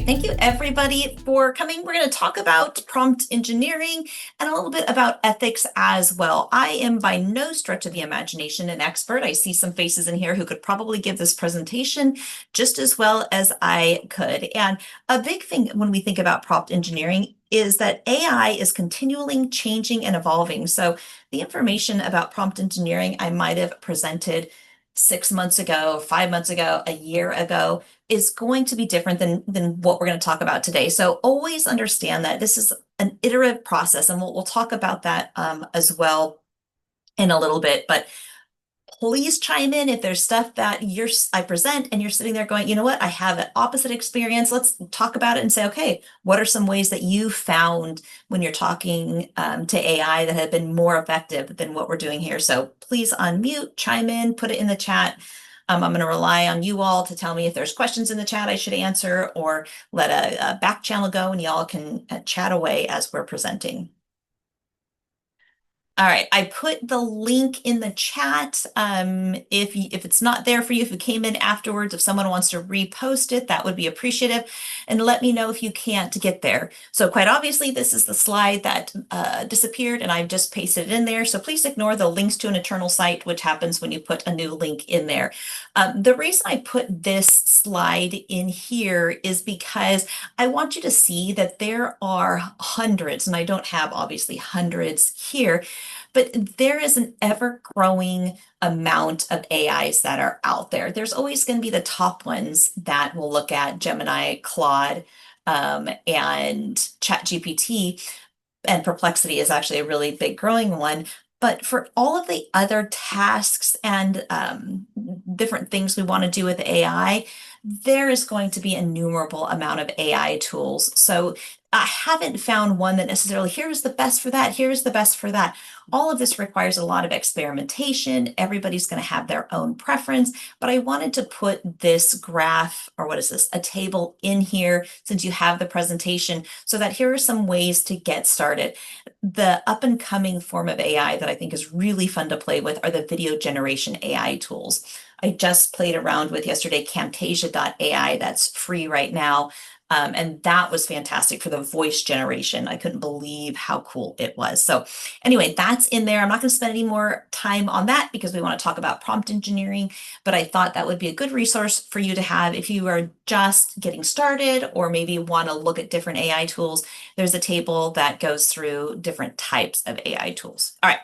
right, thank you everybody for coming. We're going to talk about prompt engineering and a little bit about ethics as well. I am by no stretch of the imagination an expert. I see some faces in here who could probably give this presentation just as well as I could. And a big thing when we think about prompt engineering is that AI is continually changing and evolving. So the information about prompt engineering I might have presented 6 months ago, 5 months ago, a year ago is going to be different than what we're going to talk about today. So always understand that this is an iterative process, and we'll talk about that as well in a little bit. But please chime in if there's stuff that I present and you're sitting there going, you know what, I have an opposite experience. Let's talk about it and say, okay, what are some ways that you found when you're talking to AI that have been more effective than what we're doing here? So please unmute, chime in, put it in the chat. I'm going to rely on you all to tell me if there's questions in the chat I should answer, or let a back channel go and y'all can chat away as we're presenting. All right, I put the link in the chat. If it's not there for you, if you came in afterwards, if someone wants to repost it, that would be appreciative. And let me know if you can't get there. So quite obviously, this is the slide that disappeared, and I've just pasted it in there. So please ignore the links to an eternal site, which happens when you put a new link in there. The reason I put this slide in here is because I want you to see that there are hundreds, and I don't have obviously hundreds here, but there is an ever-growing amount of AIs that are out there. There's always going to be the top ones that we'll look at: Gemini, Claude, and ChatGPT, and Perplexity is actually a really big growing one. But for all of the other tasks and different things we want to do with AI, there is going to be an innumerable amount of AI tools. So I haven't found one that necessarily, here's the best for that, here's the best for that. All of this requires a lot of experimentation. Everybody's going to have their own preference, but I wanted to put this graph, or what is this, a table in here since you have the presentation, so that here are some ways to get started. The up and coming form of AI that I think is really fun to play with are the video generation AI tools. I just played around with yesterday Camtasia.ai, that's free right now. And that was fantastic for the voice generation. I couldn't believe how cool it was. So anyway, that's in there. I'm not going to spend any more time on that because we want to talk about prompt engineering, but I thought that would be a good resource for you to have if you are just getting started or maybe want to look at different AI tools. There's a table that goes through different types of AI tools. All right.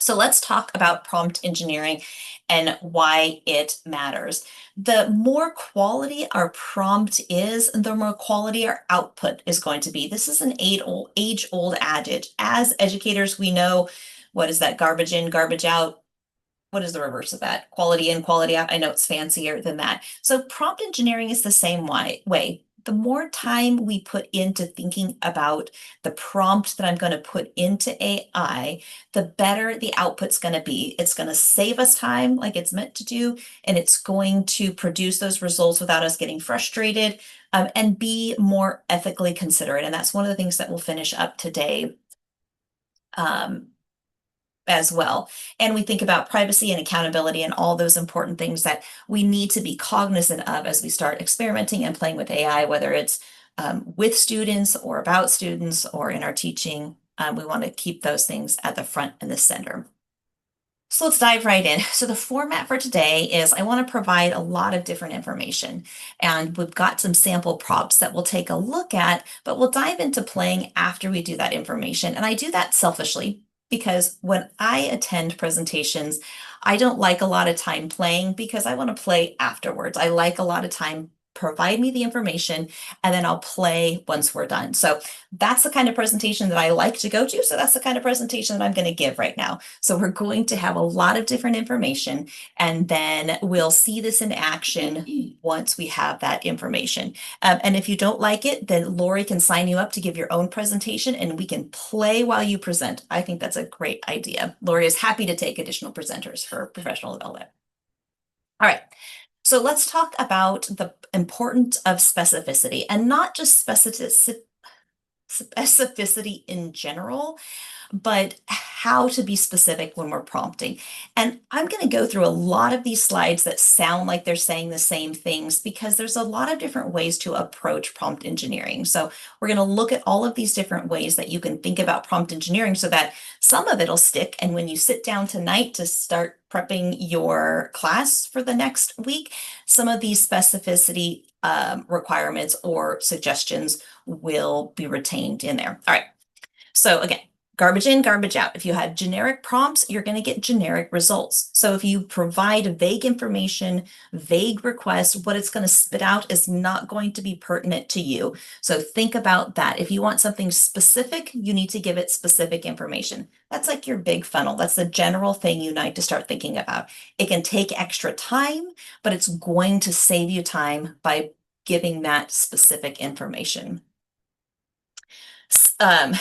So let's talk about prompt engineering and why it matters. The more quality our prompt is, the more quality our output is going to be. This is an age-old adage. As educators, we know, what is that? Garbage in, garbage out. What is the reverse of that? Quality in, quality out. I know it's fancier than that. So prompt engineering is the same way. The more time we put into thinking about the prompt that I'm going to put into AI, the better the output's going to be. It's going to save us time like it's meant to do, and it's going to produce those results without us getting frustrated, and be more ethically considerate. And that's one of the things that we'll finish up today. As well. And we think about privacy and accountability and all those important things that we need to be cognizant of as we start experimenting and playing with AI, whether it's with students or about students or in our teaching. We want to keep those things at the front and the center. So let's dive right in. So the format for today is I want to provide a lot of different information, and we've got some sample prompts that we'll take a look at, but we'll dive into playing after we do that information. And I do that selfishly because when I attend presentations, I don't like a lot of time playing because I want to play afterwards. I like a lot of time. Provide me the information and then I'll play once we're done. So that's the kind of presentation that I like to go to. So that's the kind of presentation that I'm going to give right now. So we're going to have a lot of different information, and then we'll see this in action once we have that information. And if you don't like it, then Lori can sign you up to give your own presentation and we can play while you present. I think that's a great idea. Lori is happy to take additional presenters for professional development. All right. So let's talk about the importance of specificity, and not just specificity. specificity in general, but how to be specific when we're prompting. And I'm going to go through a lot of these slides that sound like they're saying the same things because there's a lot of different ways to approach prompt engineering. So we're going to look at all of these different ways that you can think about prompt engineering so that some of it'll stick. And when you sit down tonight to start prepping your class for the next week, some of these specificity requirements or suggestions will be retained in there. All right. So again, garbage in, garbage out. If you have generic prompts, you're going to get generic results. So if you provide vague information, vague requests, what it's going to spit out is not going to be pertinent to you. So think about that. If you want something specific, you need to give it specific information. That's like your big funnel. That's the general thing you need to start thinking about. It can take extra time, but it's going to save you time by giving that specific information. Um,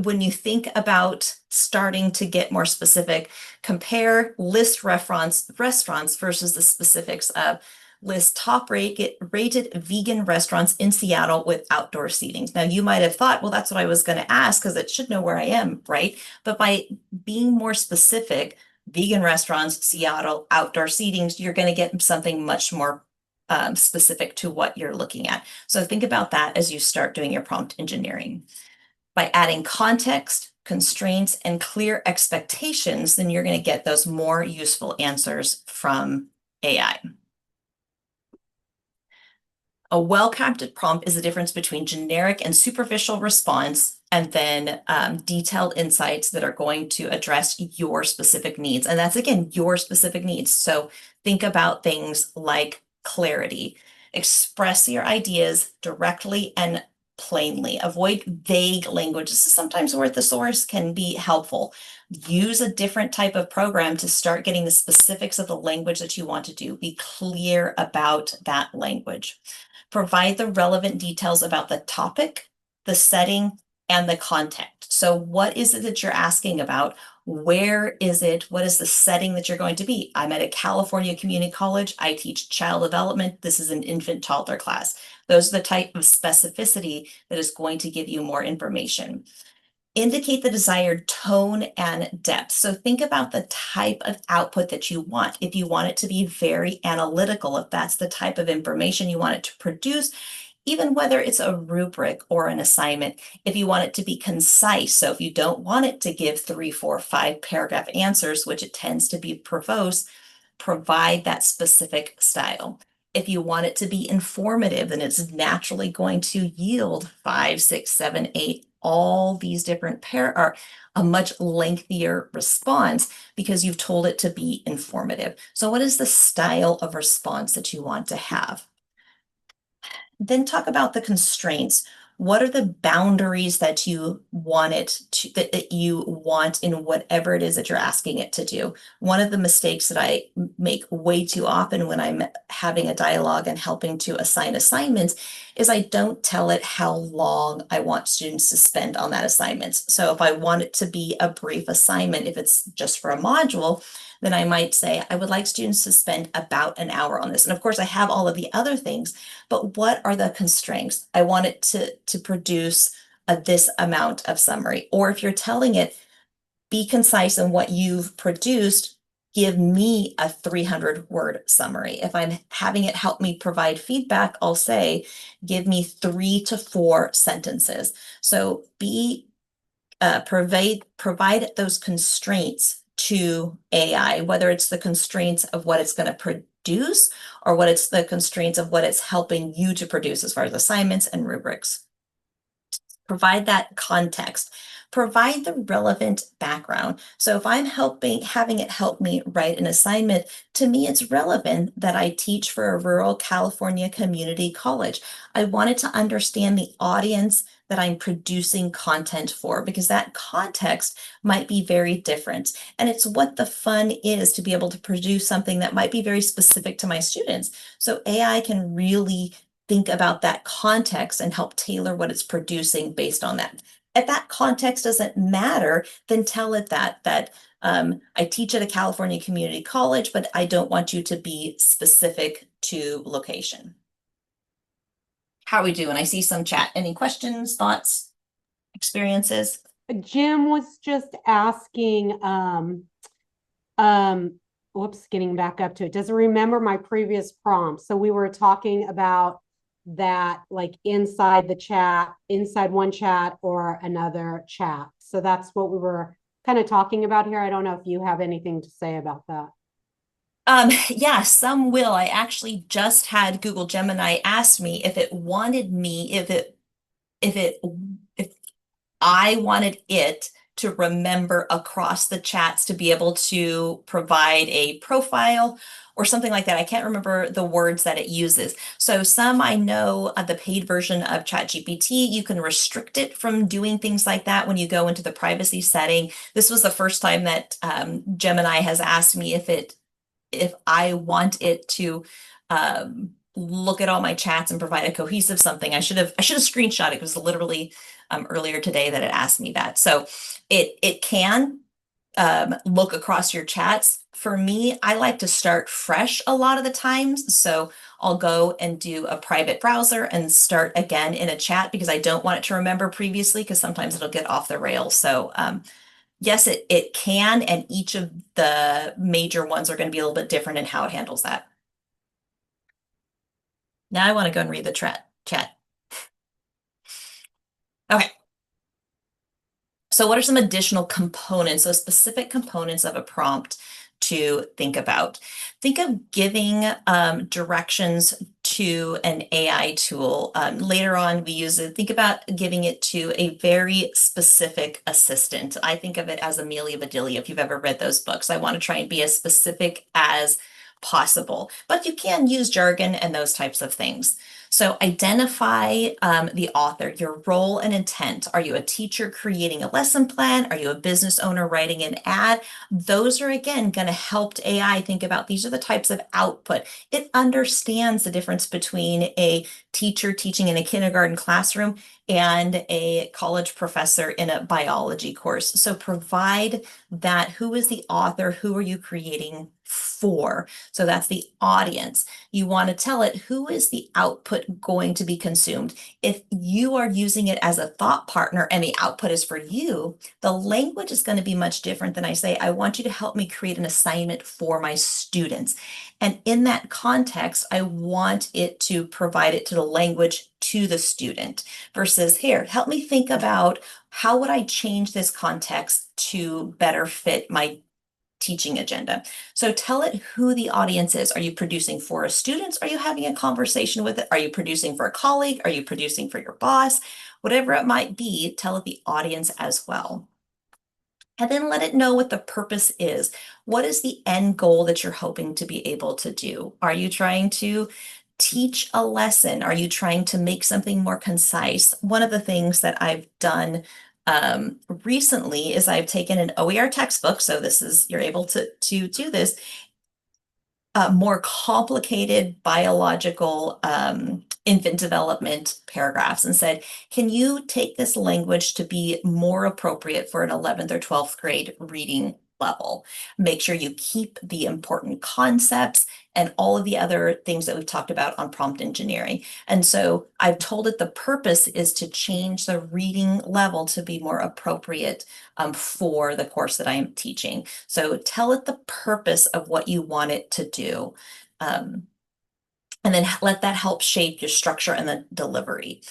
when you think about starting to get more specific, compare list restaurants versus the specifics of list top rated vegan restaurants in Seattle with outdoor seating. Now you might have thought, well, that's what I was going to ask because it should know where I am, right? But by being more specific, vegan restaurants, Seattle, outdoor seatings, you're going to get something much more specific to what you're looking at. So think about that as you start doing your prompt engineering. By adding context, constraints, and clear expectations, then you're going to get those more useful answers from AI. A well-crafted prompt is the difference between generic and superficial response, and then detailed insights that are going to address your specific needs. And that's, again, your specific needs. So think about things like clarity. Express your ideas directly and plainly. Avoid vague language. This is sometimes where thesaurus can be helpful. Use a different type of program to start getting the specifics of the language that you want to do. Be clear about that language. Provide the relevant details about the topic, the setting, and the context. So what is it that you're asking about? Where is it? What is the setting that you're going to be? I'm at a California community college. I teach child development. This is an infant toddler class. Those are the type of specificity that is going to give you more information. Indicate the desired tone and depth. So think about the type of output that you want. If you want it to be very analytical, if that's the type of information you want it to produce, even whether it's a rubric or an assignment, if you want it to be concise. So if you don't want it to give 3, 4, 5 paragraph answers, which it tends to be verbose, provide that specific style. If you want it to be informative, then it's naturally going to yield 5, 6, 7, 8, all these different are a much lengthier response because you've told it to be informative. So what is the style of response that you want to have? Then talk about the constraints. What are the boundaries that you want it to, that you want in whatever it is that you're asking it to do? One of the mistakes that I make way too often when I'm having a dialogue and helping to assign assignments is I don't tell it how long I want students to spend on that assignment. So if I want it to be a brief assignment, if it's just for a module, then I might say, I would like students to spend about an hour on this. And of course, I have all of the other things, but what are the constraints? I want it to produce this amount of summary. Or if you're telling it, be concise in what you've produced, give me a 300-word summary. If I'm having it help me provide feedback, I'll say, give me 3 to 4 sentences. So provide those constraints to AI, whether it's the constraints of what it's going to produce or what it's the constraints of what it's helping you to produce as far as assignments and rubrics. Provide that context. Provide the relevant background. So if I'm having it help me write an assignment, to me, it's relevant that I teach for a rural California community college. I wanted to understand the audience that I'm producing content for, because that context might be very different. And it's what the fun is to be able to produce something that might be very specific to my students. So AI can really think about that context and help tailor what it's producing based on that. If that context doesn't matter, then tell it that I teach at a California community college, but I don't want you to be specific to location. How are we doing? I see some chat. Any questions, thoughts? experiences? Jim was just asking, um, whoops, getting back up to it. Doesn't remember my previous prompt. So we were talking about that, like inside the chat, inside one chat or another chat. So that's what we were kind of talking about here. I don't know if you have anything to say about that. Yeah, some will. I actually just had Google Gemini ask me if it wanted me, if it, if I wanted it to remember across the chats to be able to provide a profile or something like that. I can't remember the words that it uses. So some I know the paid version of ChatGPT, you can restrict it from doing things like that when you go into the privacy setting. This was the first time that Gemini has asked me if I want it to look at all my chats and provide a cohesive something. I should have screenshot it. It was literally earlier today that it asked me that. So it can look across your chats. For me, I like to start fresh a lot of the times. So I'll go and do a private browser and start again in a chat because I don't want it to remember previously because sometimes it'll get off the rails. So yes, it can, and each of the major ones are going to be a little bit different in how it handles that. Now I want to go and read the chat. Okay. So what are some additional components, so specific components of a prompt to think about? Think of giving directions to an AI tool. Later on, we use it. Think about giving it to a very specific assistant. I think of it as Amelia Bedelia, if you've ever read those books. I want to try and be as specific as possible, but you can use jargon and those types of things. So identify the author, your role and intent. Are you a teacher creating a lesson plan? Are you a business owner writing an ad? Those are, again, going to help AI think about these are the types of output. It understands the difference between a teacher teaching in a kindergarten classroom and a college professor in a biology course. So provide that. Who is the author? Who are you creating for? So that's the audience. You want to tell it who is the output going to be consumed. If you are using it as a thought partner and the output is for you, the language is going to be much different than I say, I want you to help me create an assignment for my students. And in that context, I want it to provide it to the language to the student versus here, help me think about how would I change this context to better fit my teaching agenda. So tell it who the audience is. Are you producing for a student? Are you having a conversation with it? Are you producing for a colleague? Are you producing for your boss? Whatever it might be, tell it the audience as well. And then let it know what the purpose is. What is the end goal that you're hoping to be able to do? Are you trying to teach a lesson? Are you trying to make something more concise? One of the things that I've done recently is I've taken an OER textbook. So this is, you're able to do this, more complicated biological infant development paragraphs and said, can you take this language to be more appropriate for an 11th or 12th grade reading level? Make sure you keep the important concepts and all of the other things that we've talked about on prompt engineering. And so I've told it the purpose is to change the reading level to be more appropriate for the course that I am teaching. So tell it the purpose of what you want it to do. Um, and then let that help shape your structure and the delivery.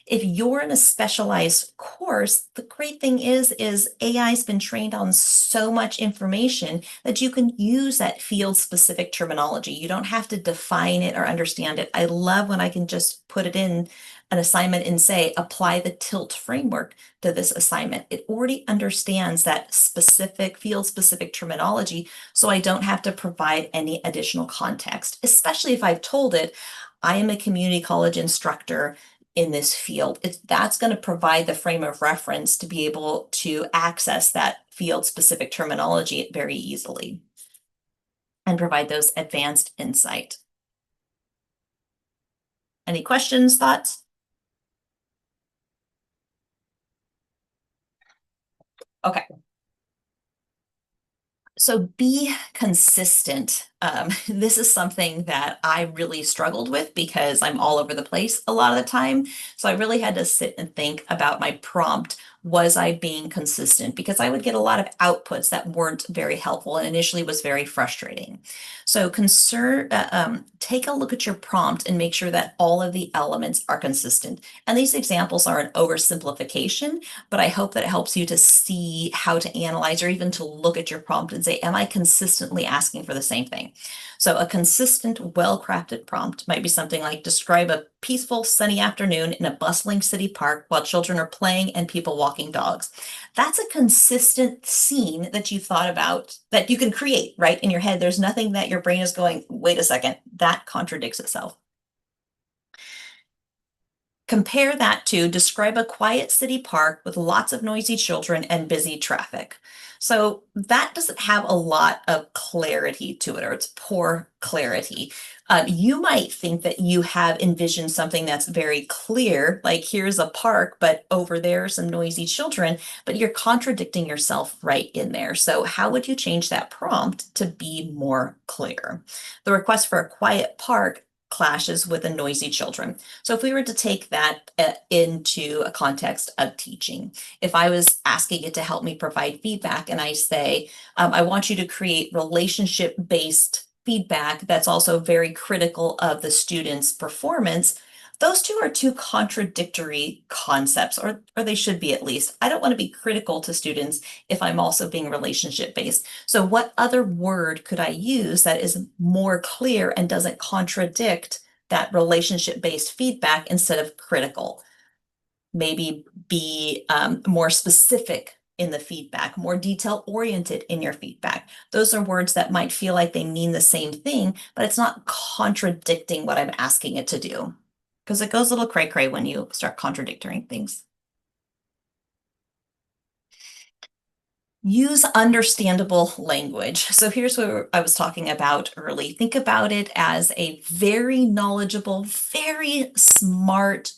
If you're in a specialized course, the great thing is AI's been trained on so much information that you can use that field specific terminology. You don't have to define it or understand it. I love when I can just put it in an assignment and say, apply the TILT framework to this assignment. It already understands that specific field specific terminology, so I don't have to provide any additional context, especially if I've told it, I am a community college instructor in this field. That's going to provide the frame of reference to be able to access that field specific terminology very easily and provide those advanced insight. Any questions, thoughts? Okay. So be consistent This is something that I really struggled with because I'm all over the place a lot of the time. So I really had to sit and think about my prompt. Was I being consistent? Because I would get a lot of outputs that weren't very helpful and initially was very frustrating. So take a look at your prompt and make sure that all of the elements are consistent. And these examples are an oversimplification, but I hope that it helps you to see how to analyze or even to look at your prompt and say, am I consistently asking for the same thing? So a consistent, well-crafted prompt might be something like describe a peaceful, sunny afternoon in a bustling city park while children are playing and people walking dogs. That's a consistent scene that you thought about that you can create, right? In your head, there's nothing that your brain is going, wait a second, that contradicts itself. Compare that to describe a quiet city park with lots of noisy children and busy traffic. So that doesn't have a lot of clarity to it, or it's poor clarity. You might think that you have envisioned something that's very clear, like here's a park, but over there are some noisy children, but you're contradicting yourself right in there. So how would you change that prompt to be more clear? The request for a quiet park clashes with the noisy children. So if we were to take that into a context of teaching, if I was asking it to help me provide feedback and I say, I want you to create relationship-based feedback that's also very critical of the student's performance, those two are two contradictory concepts, or they should be at least. I don't want to be critical to students if I'm also being relationship-based. So what other word could I use that is more clear and doesn't contradict that relationship-based feedback instead of critical? Maybe be more specific in the feedback, more detail-oriented in your feedback. Those are words that might feel like they mean the same thing, but it's not contradicting what I'm asking it to do. Because it goes a little cray-cray when you start contradicting things. Use understandable language. So here's what I was talking about early. Think about it as a very knowledgeable, very smart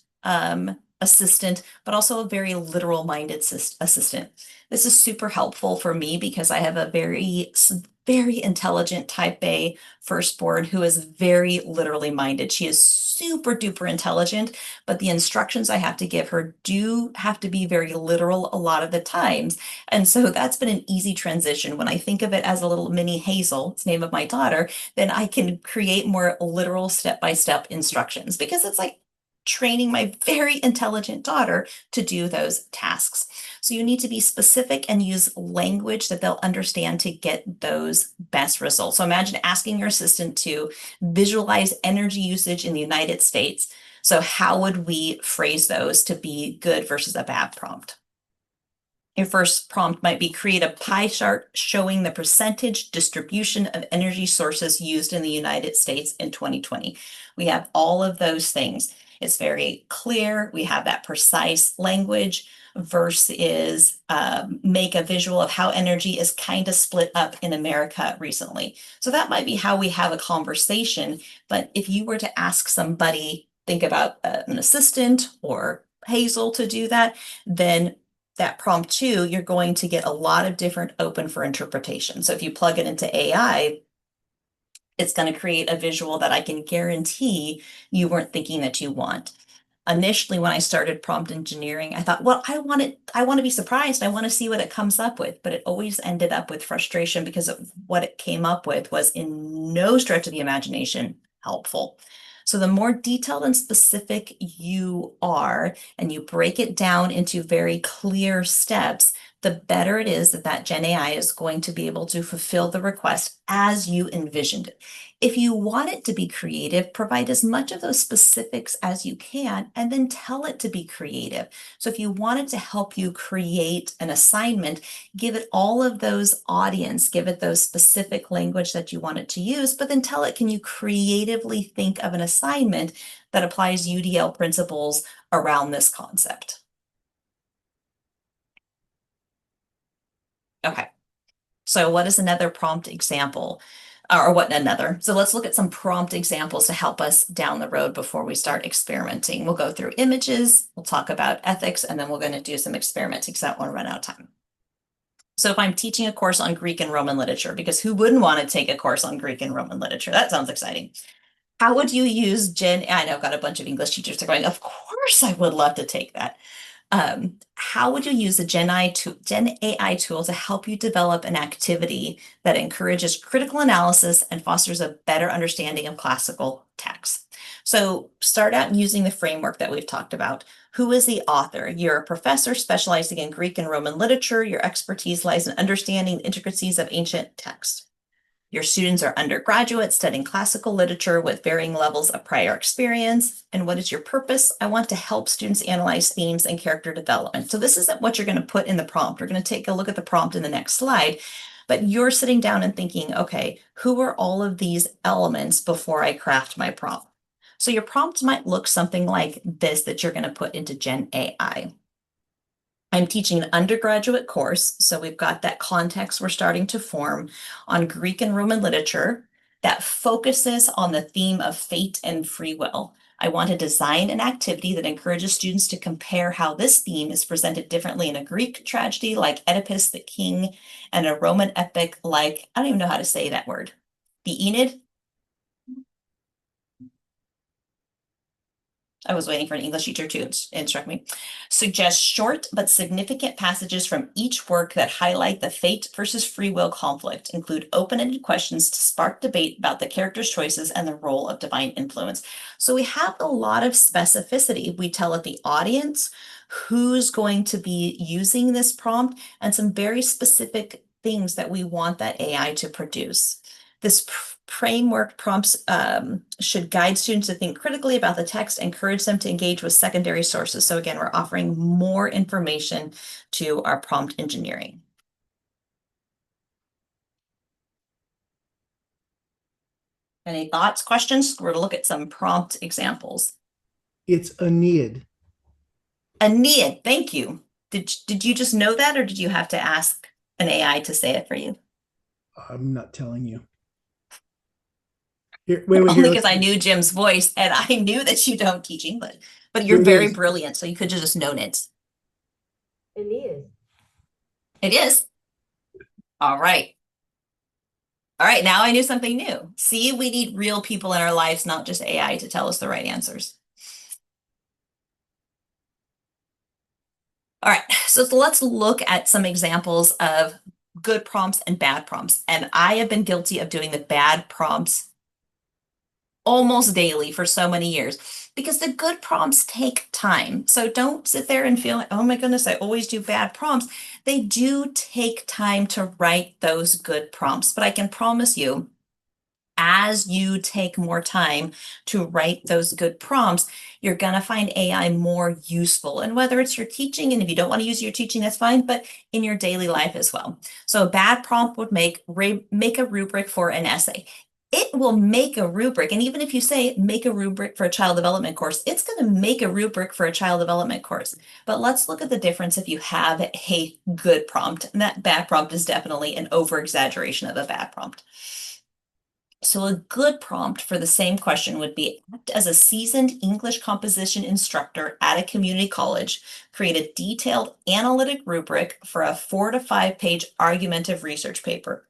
assistant, but also a very literal-minded assistant. This is super helpful for me because I have a very intelligent type A firstborn who is very literally minded. She is super duper intelligent, but the instructions I have to give her do have to be very literal a lot of the times. And so that's been an easy transition. When I think of it as a little mini Hazel, it's the name of my daughter, then I can create more literal step-by-step instructions because it's like training my very intelligent daughter to do those tasks. So you need to be specific and use language that they'll understand to get those best results. So imagine asking your assistant to visualize energy usage in the United States. So how would we phrase those to be good versus a bad prompt? Your first prompt might be create a pie chart showing the percentage distribution of energy sources used in the United States in 2020. We have all of those things. It's very clear. We have that precise language. Verse is make a visual of how energy is kind of split up in America recently. So that might be how we have a conversation. But if you were to ask somebody, think about an assistant or Hazel to do that, then that prompt too, you're going to get a lot of different open for interpretation. So if you plug it into AI, it's going to create a visual that I can guarantee you weren't thinking that you want. Initially, when I started prompt engineering, I thought, well, I want to be surprised. I want to see what it comes up with, but it always ended up with frustration because of what it came up with was in no stretch of the imagination helpful. So the more detailed and specific you are, and you break it down into very clear steps, the better it is that that Gen AI is going to be able to fulfill the request as you envisioned it. If you want it to be creative, provide as much of those specifics as you can, and then tell it to be creative. So if you wanted to help you create an assignment, give it all of those audience, give it those specific language that you want it to use, but then tell it, can you creatively think of an assignment that applies UDL principles around this concept? Okay. So what is another prompt example? Or what another? So let's look at some prompt examples to help us down the road before we start experimenting. We'll go through images, we'll talk about ethics, and then we're going to do some experimenting because I don't want to run out of time. So if I'm teaching a course on Greek and Roman literature, because who wouldn't want to take a course on Greek and Roman literature? That sounds exciting. How would you use Gen? I know I've got a bunch of English teachers that are going, of course I would love to take that. How would you use the Gen AI tool to help you develop an activity that encourages critical analysis and fosters a better understanding of classical texts? So start out using the framework that we've talked about. Who is the author? You're a professor specializing in Greek and Roman literature. Your expertise lies in understanding the intricacies of ancient texts. Your students are undergraduates studying classical literature with varying levels of prior experience. And what is your purpose? I want to help students analyze themes and character development. So this isn't what you're going to put in the prompt. We're going to take a look at the prompt in the next slide, but you're sitting down and thinking, okay, who are all of these elements before I craft my prompt? So your prompt might look something like this that you're going to put into Gen AI. I'm teaching an undergraduate course, so we've got that context we're starting to form on Greek and Roman literature that focuses on the theme of fate and free will. I want to design an activity that encourages students to compare how this theme is presented differently in a Greek tragedy like Oedipus the King and a Roman epic like, I don't even know how to say that word, the Aeneid. I was waiting for an English teacher to instruct me. Suggest short but significant passages from each work that highlight the fate versus free will conflict. Include open-ended questions to spark debate about the characters' choices and the role of divine influence. So we have a lot of specificity. We tell it the audience, who's going to be using this prompt, and some very specific things that we want that AI to produce. This framework prompts should guide students to think critically about the text, encourage them to engage with secondary sources. So again, we're offering more information to our prompt engineering. Any thoughts, questions? We're going to look at some prompt examples. It's Aeneid. Aeneid, thank you. Did you just know that, or did you have to ask an AI to say it for you? I'm not telling you. Here, wait, Only here. because I knew Jim's voice and I knew that you don't teach English, but Here you're it very is. brilliant, so you could have just known it. It It is. All right. All right, now I knew something new. See, we need real people in our lives, not just AI to tell us the right answers. All right, so let's look at some examples of good prompts and bad prompts. And I have been guilty of doing the bad prompts almost daily for so many years because the good prompts take time. So don't sit there and feel like, oh my goodness, I always do bad prompts. They do take time to write those good prompts, but I can promise you, as you take more time to write those good prompts, you're going to find AI more useful. And whether it's your teaching, and if you don't want to use your teaching, that's fine, but in your daily life as well. So a bad prompt would make a rubric for an essay. It will make a rubric. And even if you say make a rubric for a child development course, it's going to make a rubric for a child development course. But let's look at the difference if you have a good prompt. And that bad prompt is definitely an over exaggeration of a bad prompt. So a good prompt for the same question would be act as a seasoned English composition instructor at a community college, create a detailed analytic rubric for a 4 to 5 page argumentative research paper.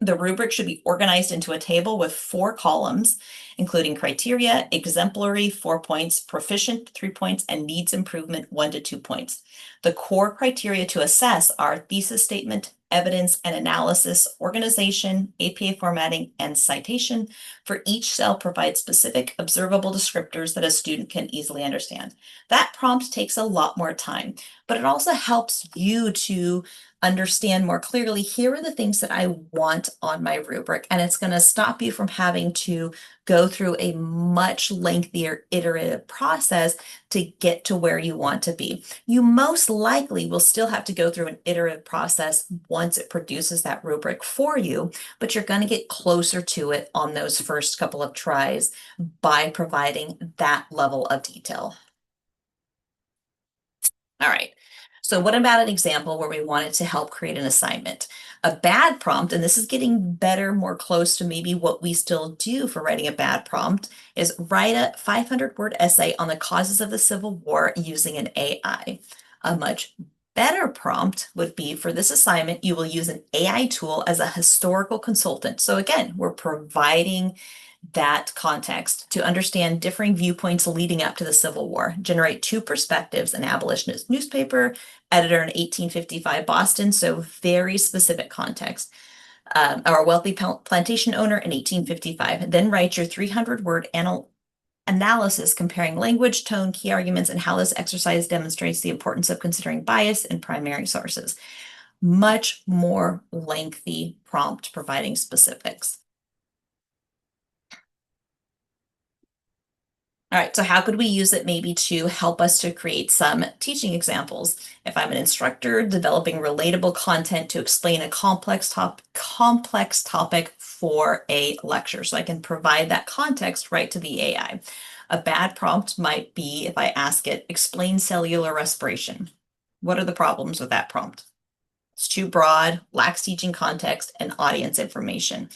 The rubric should be organized into a table with 4 columns, including criteria, exemplary, 4 points, proficient, 3 points, and needs improvement, 1 to 2 points. The core criteria to assess are thesis statement, evidence and analysis, organization, APA formatting, and citation. For each cell, provide specific observable descriptors that a student can easily understand. That prompt takes a lot more time, but it also helps you to understand more clearly, here are the things that I want on my rubric, and it's going to stop you from having to go through a much lengthier iterative process to get to where you want to be. You most likely will still have to go through an iterative process once it produces that rubric for you, but you're going to get closer to it on those first couple of tries by providing that level of detail. All right. So what about an example where we wanted to help create an assignment? A bad prompt, and this is getting better, more close to maybe what we still do for writing a bad prompt, is write a 500-word essay on the causes of the Civil War using an AI. A much better prompt would be for this assignment, you will use an AI tool as a historical consultant. So again, we're providing that context to understand differing viewpoints leading up to the Civil War. Generate two perspectives, an abolitionist newspaper editor in 1855 Boston, so very specific context. Or a wealthy plantation owner in 1855. Then write your 300-word analysis comparing language, tone, key arguments, and how this exercise demonstrates the importance of considering bias in primary sources. Much more lengthy prompt providing specifics. All right, so how could we use it maybe to help us to create some teaching examples? If I'm an instructor developing relatable content to explain a complex topic for a lecture, so I can provide that context right to the AI. A bad prompt might be if I ask it, explain cellular respiration. What are the problems with that prompt? It's too broad, lacks teaching context and audience information.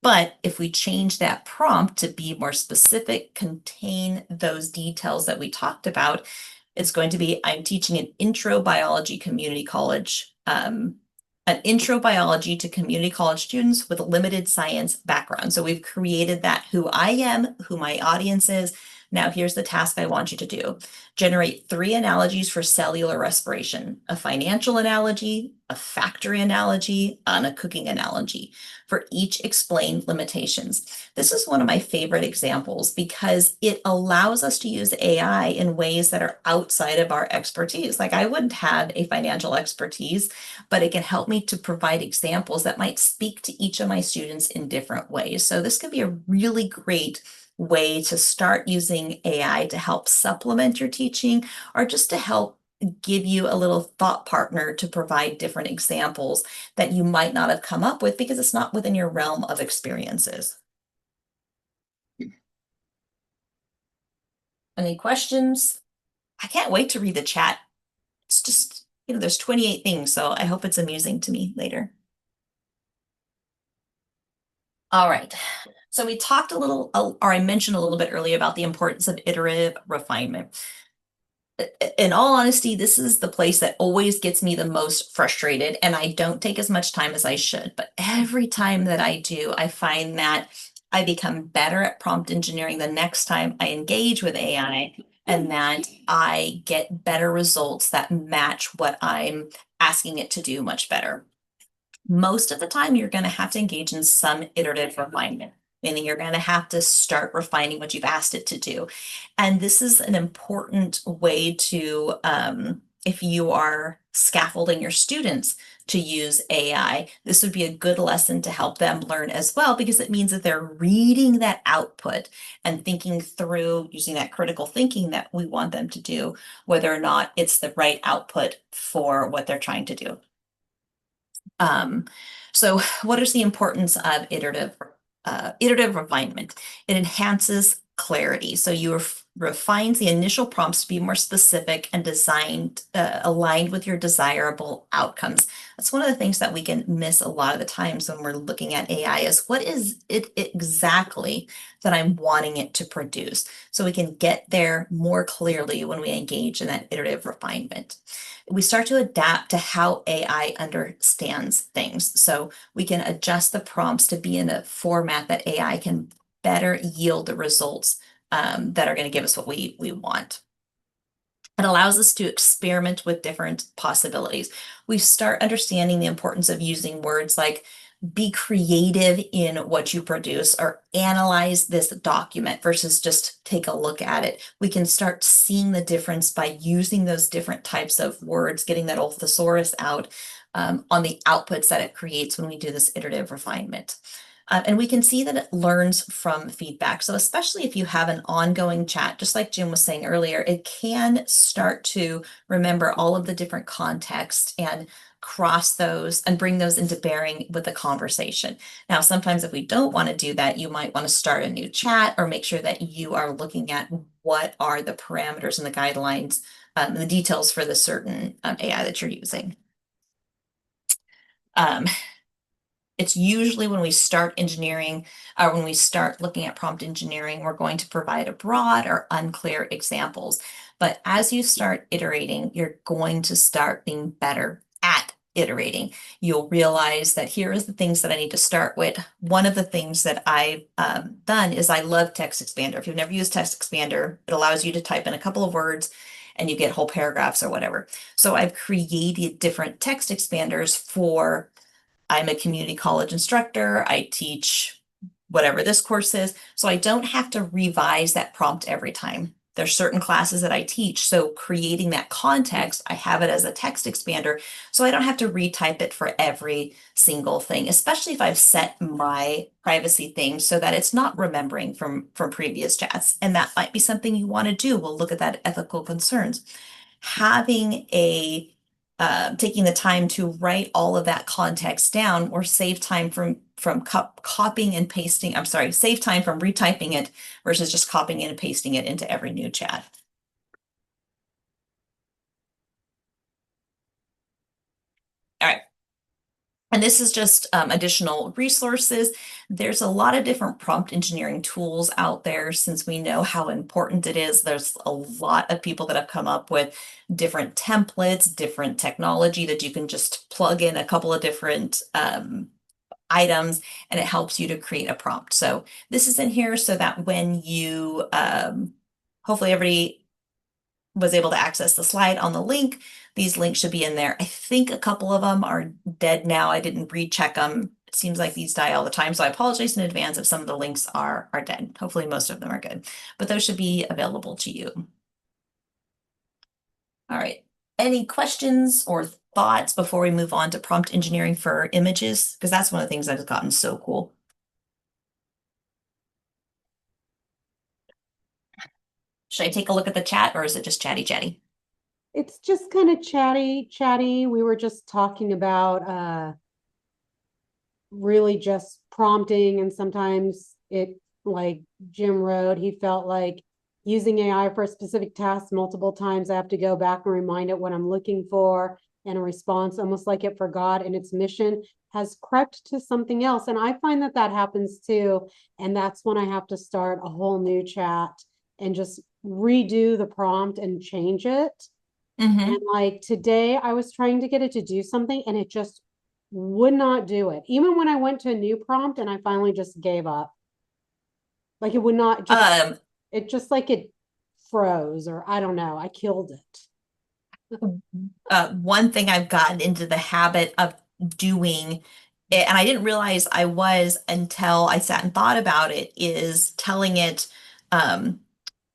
But if we change that prompt to be more specific, contain those details that we talked about, it's going to be, I'm teaching an intro biology community college, an intro biology to community college students with a limited science background. So we've created that who I am, who my audience is. Now here's the task I want you to do. Generate 3 analogies for cellular respiration, a financial analogy, a factory analogy, and a cooking analogy. For each explain limitations. This is one of my favorite examples because it allows us to use AI in ways that are outside of our expertise. Like I wouldn't have a financial expertise, but it can help me to provide examples that might speak to each of my students in different ways. So this could be a really great way to start using AI to help supplement your teaching or just to help give you a little thought partner to provide different examples that you might not have come up with because it's not within your realm of experiences. Any questions? I can't wait to read the chat. It's just, there's 28 things, so I hope it's amusing to me later. All right. So we talked a little, or I mentioned a little bit earlier about the importance of iterative refinement. In all honesty, this is the place that always gets me the most frustrated, and I don't take as much time as I should. But every time that I do, I find that I become better at prompt engineering the next time I engage with AI, and that I get better results that match what I'm asking it to do much better. Most of the time, you're going to have to engage in some iterative refinement, meaning you're going to have to start refining what you've asked it to do. And this is an important way to, if you are scaffolding your students to use AI, this would be a good lesson to help them learn as well, because it means that they're reading that output and thinking through using that critical thinking that we want them to do, whether or not it's the right output for what they're trying to do. So what is the importance of iterative refinement? It enhances clarity. So you refines the initial prompts to be more specific and designed, aligned with your desirable outcomes. That's one of the things that we can miss a lot of the times when we're looking at AI is what is it exactly that I'm wanting it to produce? So we can get there more clearly when we engage in that iterative refinement. We start to adapt to how AI understands things. So we can adjust the prompts to be in a format that AI can better yield the results that are going to give us what we want. It allows us to experiment with different possibilities. We start understanding the importance of using words like be creative in what you produce or analyze this document versus just take a look at it. We can start seeing the difference by using those different types of words, getting that old thesaurus out on the outputs that it creates when we do this iterative refinement. And we can see that it learns from feedback. So especially if you have an ongoing chat, just like Jim was saying earlier, it can start to remember all of the different contexts and cross those and bring those into bearing with the conversation. Now, sometimes if we don't want to do that, you might want to start a new chat or make sure that you are looking at what are the parameters and the guidelines, the details for the certain AI that you're using. It's usually when we start engineering, or when we start looking at prompt engineering, we're going to provide a broad or unclear examples. But as you start iterating, you're going to start being better at iterating. You'll realize that here is the things that I need to start with. One of the things that I've done is I love text expander. If you've never used text expander, it allows you to type in a couple of words and you get whole paragraphs or whatever. So I've created different text expanders for, I'm a community college instructor. I teach whatever this course is. So I don't have to revise that prompt every time. There's certain classes that I teach. So creating that context, I have it as a text expander. So I don't have to retype it for every single thing, especially if I've set my privacy thing so that it's not remembering from previous chats. And that might be something you want to do. We'll look at that ethical concerns. Having a taking the time to write all of that context down or save time from copying and pasting. I'm sorry, save time from retyping it versus just copying it and pasting it into every new chat. All right. And this is just additional resources. There's a lot of different prompt engineering tools out there since we know how important it is. There's a lot of people that have come up with different templates, different technology that you can just plug in a couple of different items and it helps you to create a prompt. So this is in here so that when you, hopefully everybody was able to access the slide on the link. These links should be in there. I think a couple of them are dead now. I didn't recheck them. It seems like these die all the time. So I apologize in advance if some of the links are dead. Hopefully most of them are good, but those should be available to you. All right. Any questions or thoughts before we move on to prompt engineering for images? Because that's one of the things that has gotten so cool. Should I take a look at the chat or is it just chatty? It's just kind of chatty. We were just talking about really just prompting, and sometimes it, like Jim wrote, he felt like using AI for a specific task multiple times, I have to go back and remind it what I'm looking for, and a response almost like it forgot and its mission has crept to something else. And I find that that happens too. And that's when I have to start a whole new chat and just redo the prompt and change it. And like today, I was trying to get it to do something and it just would not do it. Even when I went to a new prompt and I finally just gave up. Like it would not just, it just like it froze, or I don't know, I killed it. One thing I've gotten into the habit of doing, and I didn't realize I was until I sat and thought about it, is telling it,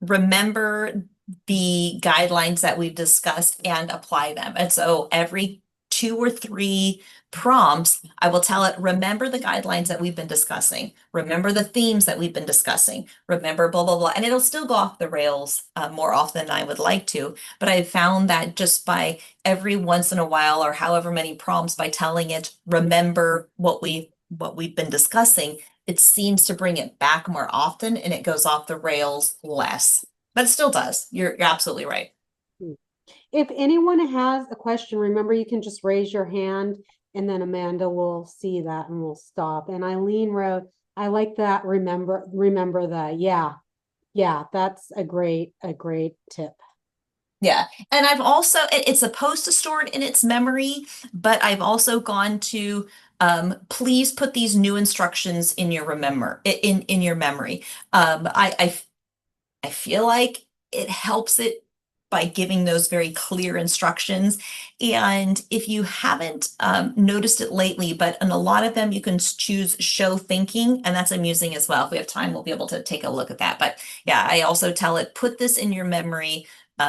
remember the guidelines that we've discussed and apply them. And so every 2 or 3 prompts, I will tell it, remember the guidelines that we've been discussing, remember the themes that we've been discussing, remember blah, blah, blah. And it'll still go off the rails more often than I would like to. But I've found that just by every once in a while or however many prompts, by telling it, remember what we've been discussing, it seems to bring it back more often and it goes off the rails less. But it still does. You're absolutely right. If anyone has a question, remember you can just raise your hand and then Amanda will see that and we'll stop. And Eileen wrote, I like that. Remember the, yeah, that's a great tip. Yeah. And I've also, it's supposed to store it in its memory, but I've also gone to, please put these new instructions in your in your memory. I feel like it helps it by giving those very clear instructions. And if you haven't noticed it lately, but in a lot of them, you can choose show thinking, and that's amusing as well. If we have time, we'll be able to take a look at that. But yeah, I also tell it, put this in your memory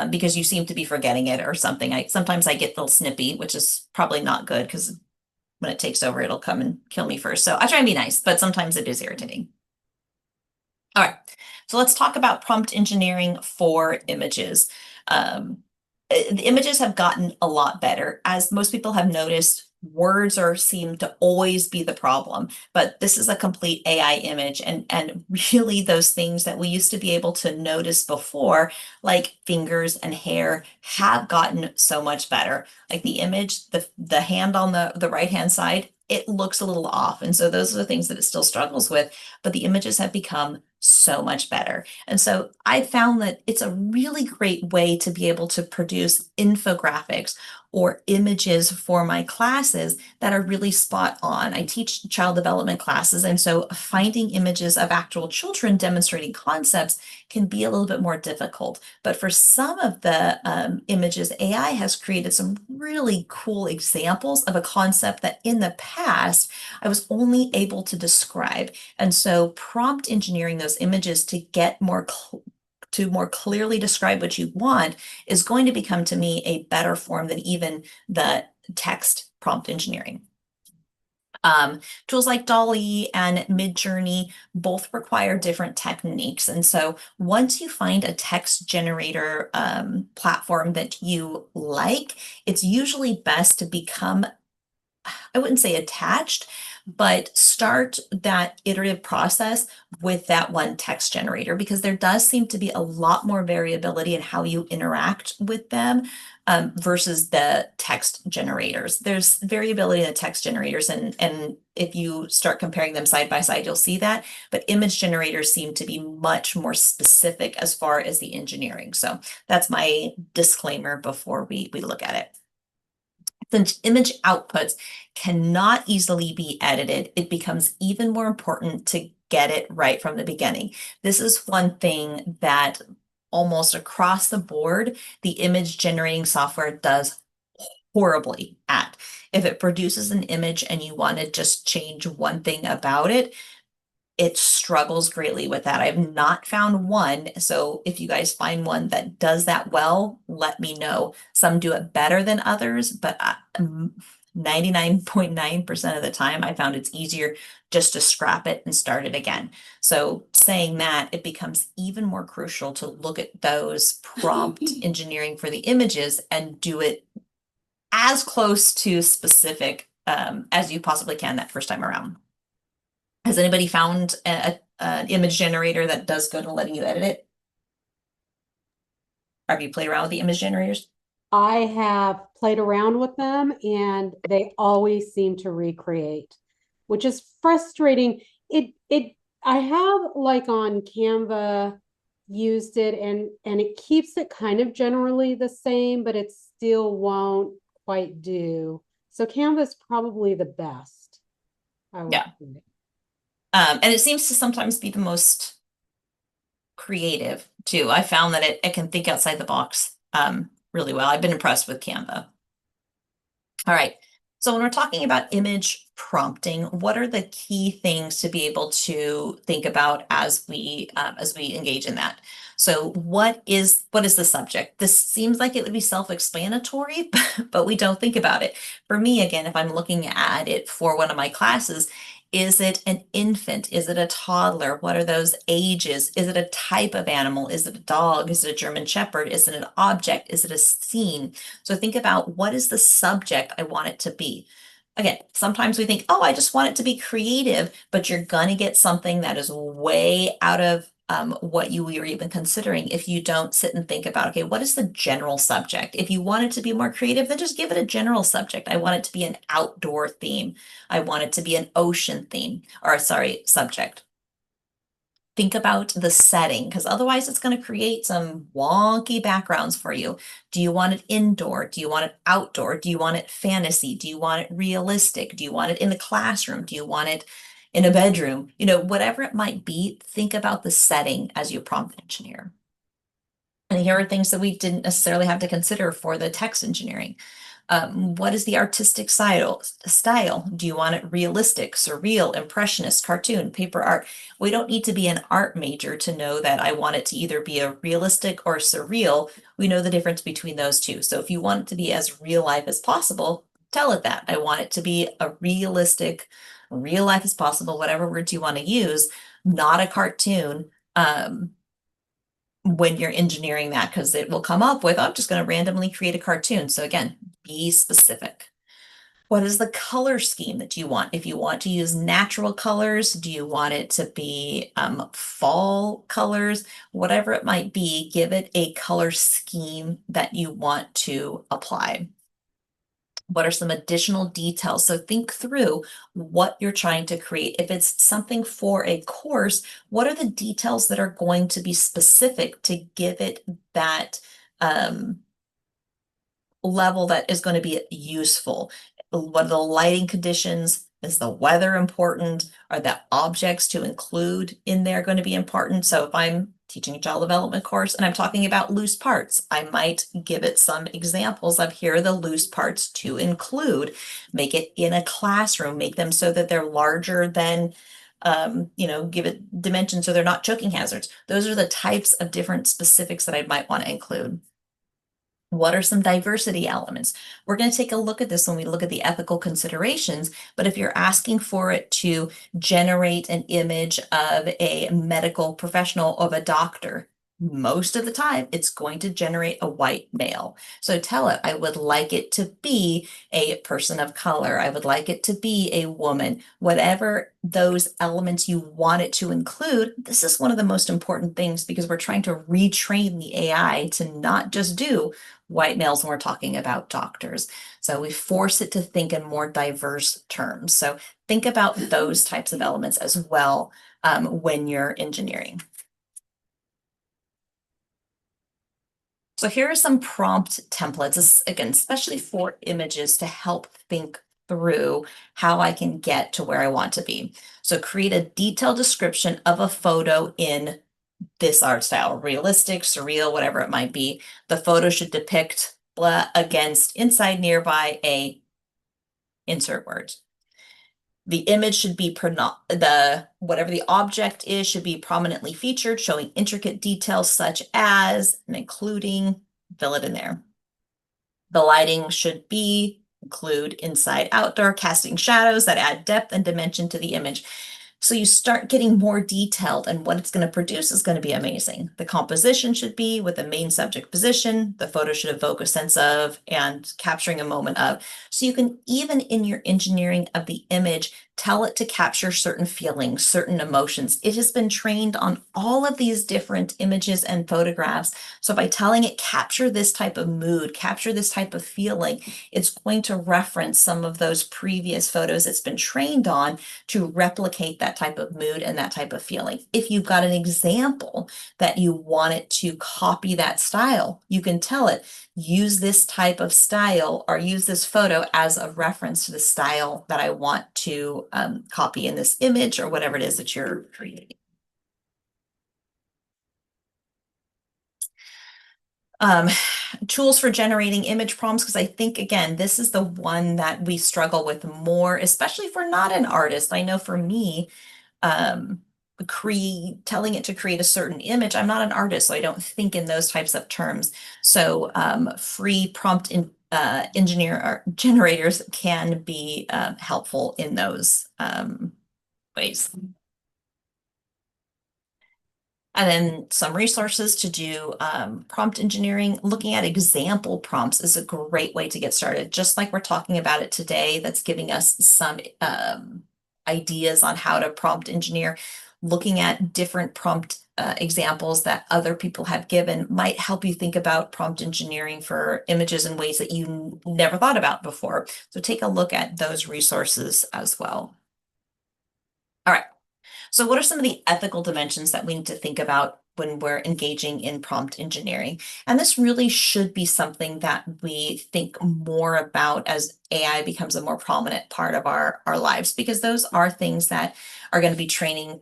because you seem to be forgetting it or something. Sometimes I get a little snippy, which is probably not good because when it takes over, it'll come and kill me first. So I try and be nice, but sometimes it is irritating. All right, so let's talk about prompt engineering for images. The images have gotten a lot better. As most people have noticed, words seem to always be the problem, but this is a complete AI image, and really those things that we used to be able to notice before, like fingers and hair, have gotten so much better. Like the image, the hand on the right hand side, it looks a little off. And so those are the things that it still struggles with, but the images have become so much better. And so I found that it's a really great way to be able to produce infographics or images for my classes that are really spot on. I teach child development classes, and so finding images of actual children demonstrating concepts can be a little bit more difficult. But for some of the images, AI has created some really cool examples of a concept that in the past I was only able to describe. And so prompt engineering those images to get to more clearly describe what you want is going to become to me a better form than even the text prompt engineering. Tools like Dolly and Midjourney both require different techniques. And so once you find a text generator platform that you like, it's usually best to become, I wouldn't say attached, but start that iterative process with that one text generator, because there does seem to be a lot more variability in how you interact with them versus the text generators. There's variability in the text generators, and if you start comparing them side by side, you'll see that. But image generators seem to be much more specific as far as the engineering. So that's my disclaimer before we look at it. Since image outputs cannot easily be edited, it becomes even more important to get it right from the beginning. This is one thing that almost across the board, the image generating software does horribly at. If it produces an image and you want to just change one thing about it, it struggles greatly with that. I've not found one. So if you guys find one that does that well, let me know. Some do it better than others, but 99.9% of the time, I found it's easier just to scrap it and start it again. So saying that, it becomes even more crucial to look at those prompt engineering for the images and do it as close to specific as you possibly can that first time around. Has anybody found an image generator that does good at letting you edit it? Or have you played around with the image generators? I have played around with them and they always seem to recreate, which is frustrating. I have like on Canva used it and it keeps it kind of generally the same, but it still won't quite do. So Canva is probably the best, I would Yeah. say. And it seems to sometimes be the most creative too. I found that it can think outside the box really well. I've been impressed with Canva. All right. So when we're talking about image prompting, what are the key things to be able to think about as we engage in that? So what is the subject? This seems like it would be self-explanatory, but we don't think about it. For me, again, if I'm looking at it for one of my classes, is it an infant? Is it a toddler? What are those ages? Is it a type of animal? Is it a dog? Is it a German Shepherd? Is it an object? Is it a scene? So think about, what is the subject I want it to be? Again, sometimes we think, oh, I just want it to be creative, but you're gonna get something that is way out of what you were even considering if you don't sit and think about, okay, what is the general subject? If you want it to be more creative, then just give it a general subject. I want it to be an outdoor theme. I want it to be an ocean theme, or sorry, subject. Think about the setting, because otherwise it's going to create some wonky backgrounds for you. Do you want it indoor? Do you want it outdoor? Do you want it fantasy? Do you want it realistic? Do you want it in the classroom? Do you want it in a bedroom? You know, whatever it might be, think about the setting as you prompt engineer. And here are things that we didn't necessarily have to consider for the text engineering. What is the artistic style? Do you want it realistic, surreal, impressionist, cartoon, paper art? We don't need to be an art major to know that I want it to either be a realistic or surreal. We know the difference between those two. So if you want it to be as real life as possible, tell it that. I want it to be a realistic, real life as possible, whatever words you want to use, not a cartoon. When you're engineering that, because it will come up with, I'm just going to randomly create a cartoon. So again, be specific. What is the color scheme that you want? If you want to use natural colors, do you want it to be fall colors? Whatever it might be, give it a color scheme that you want to apply. What are some additional details? So think through what you're trying to create. If it's something for a course, what are the details that are going to be specific to give it that level that is going to be useful? What are the lighting conditions? Is the weather important? Are the objects to include in there going to be important? So if I'm teaching a child development course and I'm talking about loose parts, I might give it some examples of here are the loose parts to include. Make it in a classroom, make them so that they're larger than give it dimensions so they're not choking hazards. Those are the types of different specifics that I might want to include. What are some diversity elements? We're going to take a look at this when we look at the ethical considerations, but if you're asking for it to generate an image of a medical professional, of a doctor, most of the time it's going to generate a white male. So tell it, I would like it to be a person of color. I would like it to be a woman. Whatever those elements you want it to include, this is one of the most important things because we're trying to retrain the AI to not just do white males when we're talking about doctors. So we force it to think in more diverse terms. So think about those types of elements as well when you're engineering. So here are some prompt templates, again, especially for images to help think through how I can get to where I want to be. So create a detailed description of a photo in this art style, realistic, surreal, whatever it might be. The photo should depict blah against inside nearby a insert words. The image should be whatever the object is should be prominently featured, showing intricate details such as and including, fill it in there. The lighting should include inside outdoor, casting shadows that add depth and dimension to the image. So you start getting more detailed and what it's going to produce is going to be amazing. The composition should be with the main subject position. The photo should evoke a sense of and capturing a moment of. So you can, even in your engineering of the image, tell it to capture certain feelings, certain emotions. It has been trained on all of these different images and photographs. So by telling it capture this type of mood, capture this type of feeling, it's going to reference some of those previous photos it's been trained on to replicate that type of mood and that type of feeling. If you've got an example that you want it to copy that style, you can tell it, use this type of style or use this photo as a reference to the style that I want to copy in this image or whatever it is that you're creating. Tools for generating image prompts, because I think, again, this is the one that we struggle with more, especially if we're not an artist. I know for me, telling it to create a certain image, I'm not an artist, so I don't think in those types of terms. So free prompt generators can be helpful in those ways. And then some resources to do prompt engineering. Looking at example prompts is a great way to get started. Just like we're talking about it today, that's giving us some ideas on how to prompt engineer. Looking at different prompt examples that other people have given might help you think about prompt engineering for images in ways that you never thought about before. So take a look at those resources as well. All right. So what are some of the ethical dimensions that we need to think about when we're engaging in prompt engineering? And this really should be something that we think more about as AI becomes a more prominent part of our lives, because those are things that are going to be training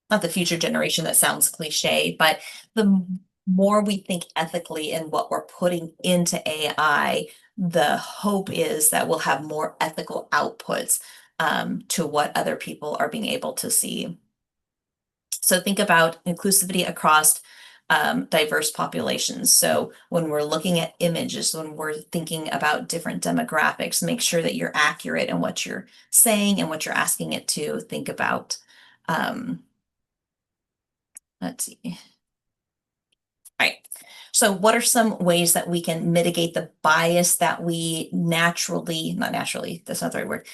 not the future generation, that sounds cliche, but the more we think ethically in what we're putting into AI, the hope is that we'll have more ethical outputs to what other people are being able to see. So think about inclusivity across diverse populations. So when we're looking at images, when we're thinking about different demographics, make sure that you're accurate in what you're saying and what you're asking it to think about. Let's see. All right. So what are some ways that we can mitigate the bias that we naturally, not naturally, that's not the right word,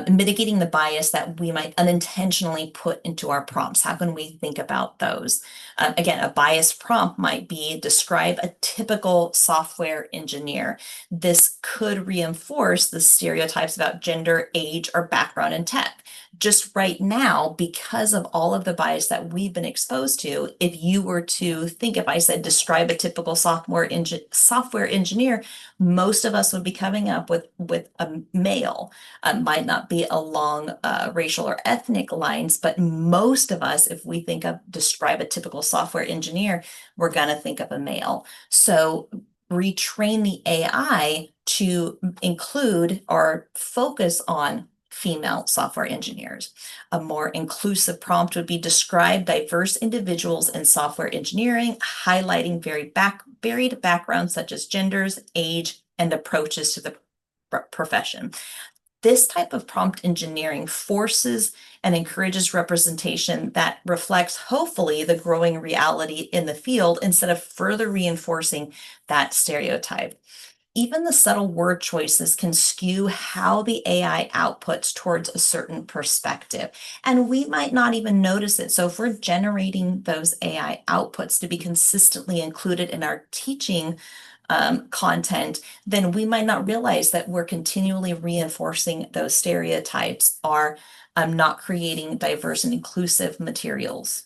mitigating the bias that we might unintentionally put into our prompts? How can we think about those? Again, a biased prompt might be describe a typical software engineer. This could reinforce the stereotypes about gender, age, or background in tech. Just right now, because of all of the bias that we've been exposed to, if you were to think, if I said describe a typical software engineer, most of us would be coming up with a male. Might not be along racial or ethnic lines, but most of us, if we think of describe a typical software engineer, we're going to think of a male. So retrain the AI to include or focus on female software engineers. A more inclusive prompt would be describe diverse individuals in software engineering, highlighting varied backgrounds such as genders, age, and approaches to the profession. This type of prompt engineering forces and encourages representation that reflects, hopefully, the growing reality in the field instead of further reinforcing that stereotype. Even the subtle word choices can skew how the AI outputs towards a certain perspective. And we might not even notice it. So if we're generating those AI outputs to be consistently included in our teaching content, then we might not realize that we're continually reinforcing those stereotypes or not creating diverse and inclusive materials.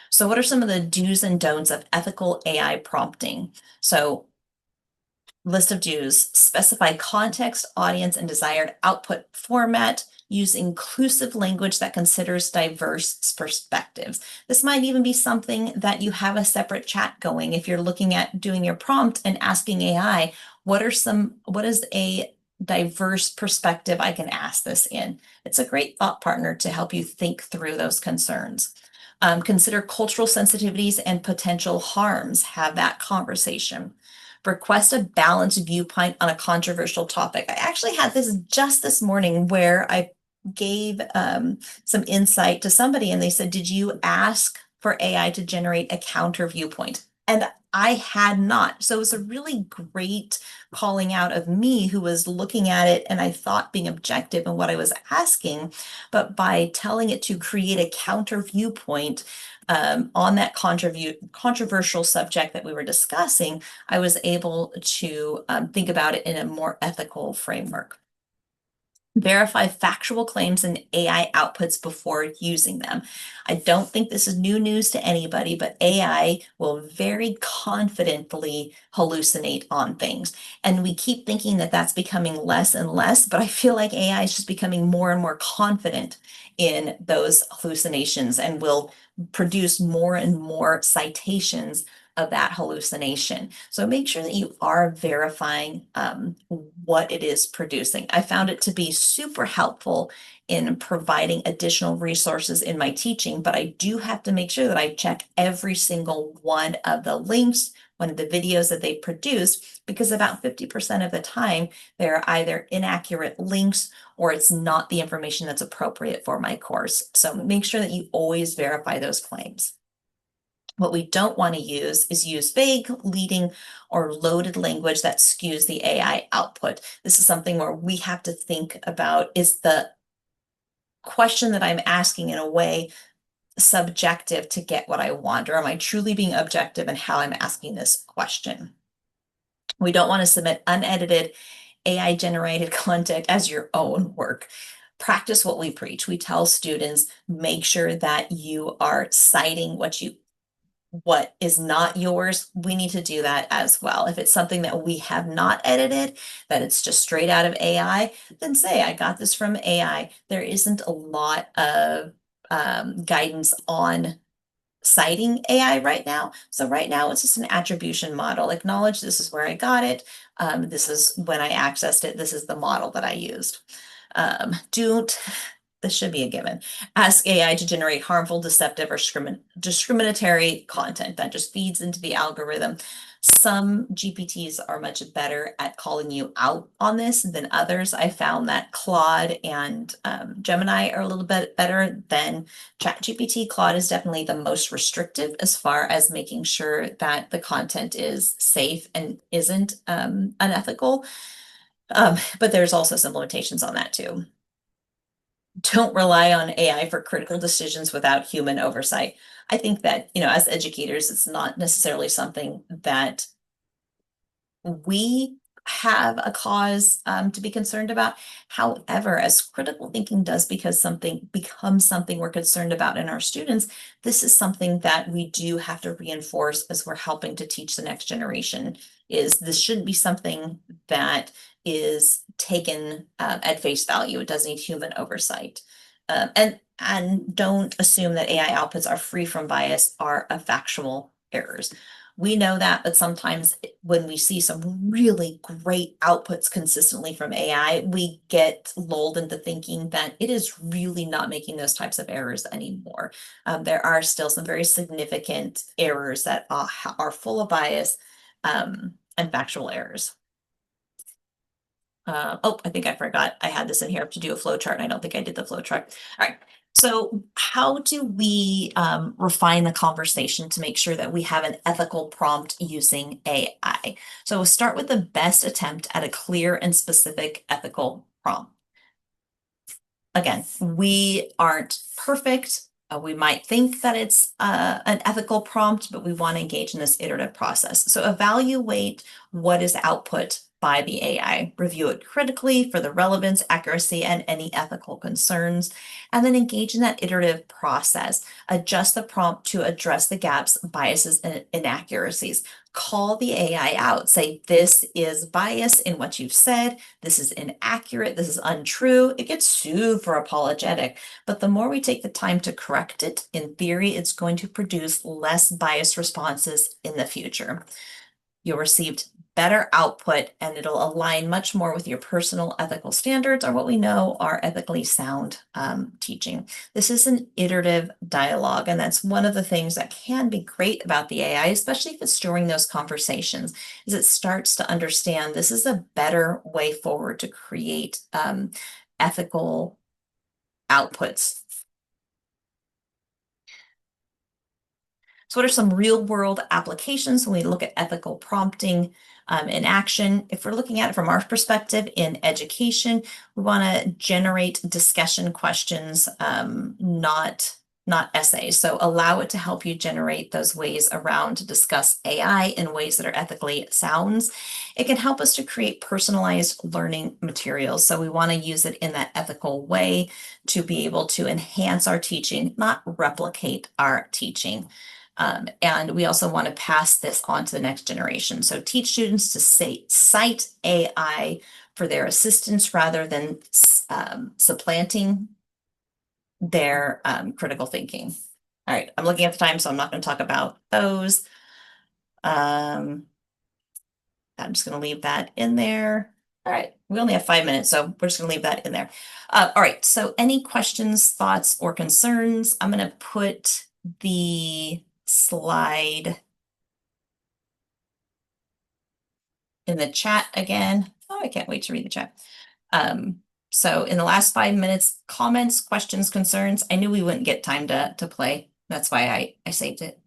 So what are some of the do's and don'ts of ethical AI prompting? So list of do's: specify context, audience, and desired output format. Use inclusive language that considers diverse perspectives. This might even be something that you have a separate chat going. If you're looking at doing your prompt and asking AI, what is a diverse perspective I can ask this in? It's a great thought partner to help you think through those concerns. Consider cultural sensitivities and potential harms. Have that conversation. Request a balanced viewpoint on a controversial topic. I actually had this just this morning where I gave some insight to somebody and they said, did you ask for AI to generate a counter viewpoint? And I had not. So it was a really great calling out of me who was looking at it and I thought being objective in what I was asking, but by telling it to create a counter viewpoint on that controversial subject that we were discussing, I was able to think about it in a more ethical framework. Verify factual claims and AI outputs before using them. I don't think this is new news to anybody, but AI will very confidently hallucinate on things. And we keep thinking that that's becoming less and less, but I feel like AI is just becoming more and more confident in those hallucinations and will produce more and more citations of that hallucination. So make sure that you are verifying what it is producing. I found it to be super helpful in providing additional resources in my teaching, but I do have to make sure that I check every single one of the links, one of the videos that they produce, because about 50% of the time, they're either inaccurate links or it's not the information that's appropriate for my course. So make sure that you always verify those claims. What we don't want to use is use vague, leading, or loaded language that skews the AI output. This is something where we have to think about, is the question that I'm asking in a way subjective to get what I want, or am I truly being objective in how I'm asking this question? We don't want to submit unedited AI generated content as your own work. Practice what we preach. We tell students, make sure that you are citing what is not yours. We need to do that as well. If it's something that we have not edited, that it's just straight out of AI, then say, I got this from AI. There isn't a lot of guidance on citing AI right now. So right now it's just an attribution model. Acknowledge this is where I got it. This is when I accessed it. This is the model that I used. Don't This should be a given. Ask AI to generate harmful, deceptive, or discriminatory content that just feeds into the algorithm. Some GPTs are much better at calling you out on this than others. I found that Claude and Gemini are a little bit better than ChatGPT. Claude is definitely the most restrictive as far as making sure that the content is safe and isn't unethical. But there's also some limitations on that too. Don't rely on AI for critical decisions without human oversight. I think that, as educators, it's not necessarily something that we have a cause to be concerned about. However, as critical thinking does because something becomes something we're concerned about in our students, this is something that we do have to reinforce as we're helping to teach the next generation. Is this shouldn't be something that is taken at face value. It does need human oversight. And don't assume that AI outputs are free from bias or of factual errors. We know that, but sometimes when we see some really great outputs consistently from AI, we get lulled into thinking that it is really not making those types of errors anymore. There are still some very significant errors that are full of bias and factual errors. Oh, I think I forgot. I had this in here to do a flow chart. I don't think I did the flow chart. All right. So how do we refine the conversation to make sure that we have an ethical prompt using AI? So we'll start with the best attempt at a clear and specific ethical prompt. Again, we aren't perfect. We might think that it's an ethical prompt, but we want to engage in this iterative process. So evaluate what is output by the AI, review it critically for the relevance, accuracy, and any ethical concerns, and then engage in that iterative process. Adjust the prompt to address the gaps, biases, and inaccuracies. Call the AI out. Say, this is bias in what you've said. This is inaccurate. This is untrue. It gets super apologetic. But the more we take the time to correct it, in theory, it's going to produce less biased responses in the future. You'll receive better output and it'll align much more with your personal ethical standards or what we know are ethically sound teaching. This is an iterative dialogue, and that's one of the things that can be great about the AI, especially if it's during those conversations, is it starts to understand this is a better way forward to create ethical outputs. So what are some real world applications when we look at ethical prompting in action? If we're looking at it from our perspective in education, we want to generate discussion questions, not essays. So allow it to help you generate those ways around to discuss AI in ways that are ethically sound. It can help us to create personalized learning materials. So we want to use it in that ethical way to be able to enhance our teaching, not replicate our teaching. And we also want to pass this on to the next generation. So teach students to cite AI for their assistance rather than supplanting their critical thinking. All right, I'm looking at the time, so I'm not going to talk about those. I'm just going to leave that in there. All right, we only have 5 minutes, so we're just going to leave that in there. All right, so any questions, thoughts, or concerns? I'm going to put the slide in the chat again. Oh, I can't wait to read the chat. So in the last 5 minutes, comments, questions, concerns. I knew we wouldn't get time to play. That's why I saved it.